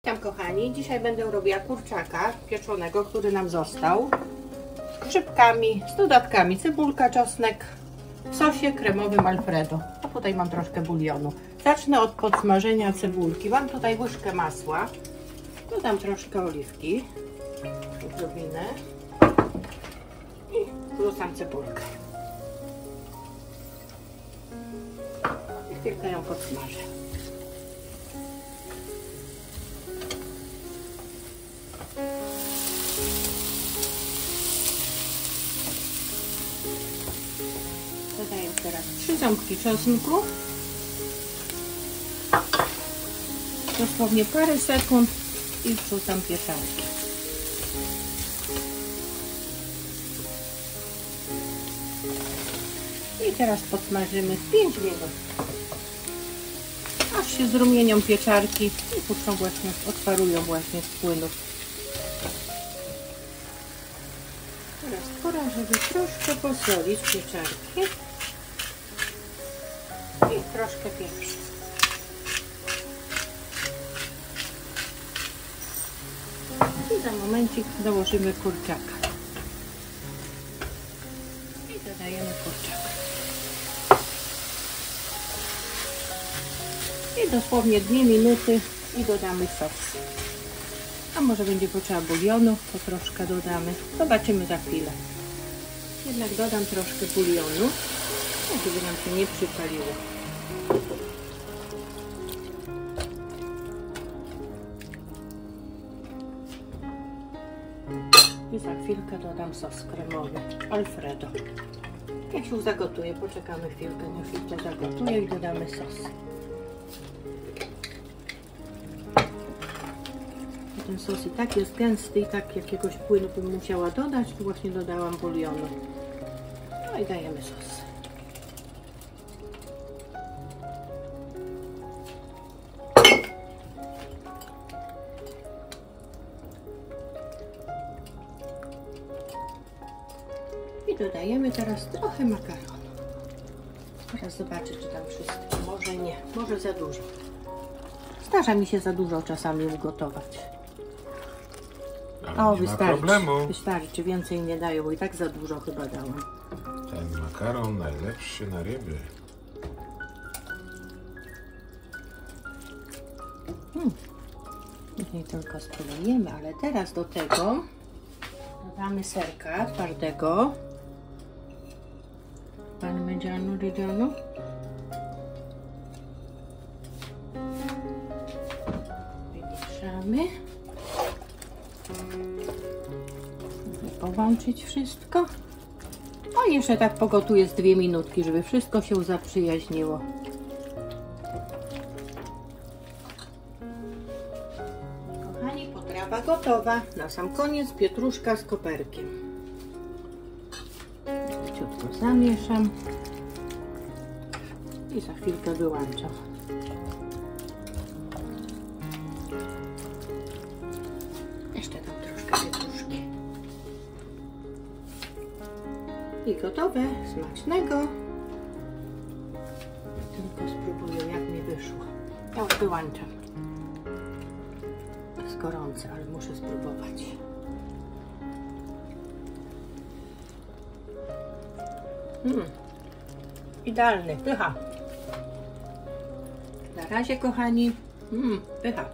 Witam kochani, dzisiaj będę robiła kurczaka pieczonego, który nam został, z grzybkami, z dodatkami cebulka, czosnek, w sosie kremowym Alfredo. A tutaj mam troszkę bulionu. Zacznę od podsmażenia cebulki. Mam tutaj łyżkę masła, dodam troszkę oliwki, odrobinę i wrzucam cebulkę. I chwilkę ją podsmażę. Dodaję teraz 3 ząbki czosnku. Dosłownie parę sekund i wrzucam pieczarki. I teraz podsmażymy 5 minut. Aż się zrumienią pieczarki i puszczą właśnie, odparują właśnie z płynów. Teraz pora, żeby troszkę posolić pieczarki i troszkę pieprzu. I za momencik dołożymy kurczaka. I dodajemy kurczaka. I dosłownie 2 minuty i dodamy sos. A może będzie potrzeba bulionu, to troszkę dodamy. Zobaczymy za chwilę. Jednak dodam troszkę bulionu, żeby nam się nie przypaliło. I za chwilkę dodam sos kremowy Alfredo. Jak się zagotuje, poczekamy chwilkę, niech się to zagotuje i dodamy sos. Ten sos i tak jest gęsty i tak jakiegoś płynu bym musiała dodać, to właśnie dodałam bulionu. No i dajemy sos. I dodajemy teraz trochę makaronu. Teraz zobaczę, czy tam wszystko. Może nie, może za dużo. Zdarza mi się za dużo czasami ugotować. Ale o, nie ma problemu. Wystarczy, więcej nie daję, bo i tak za dużo chyba dałam. Ten makaron najlepszy na ryby. Tutaj tylko spróbujemy, ale teraz do tego dodamy serka twardego. Parmigiano Reggiano. Wymieszamy. Połączyć wszystko. No i jeszcze tak pogotuję z 2 minutki, żeby wszystko się zaprzyjaźniło. Kochani, potrawa gotowa. Na sam koniec pietruszka z koperkiem. Ciutko zamieszam i za chwilkę wyłączam. Jeszcze tam troszkę pietruszki. I gotowe, smacznego. Tylko spróbuję, jak mi wyszło. Ja już wyłączam. Jest gorące, ale muszę spróbować. Idealny, pycha. Na razie kochani, pycha.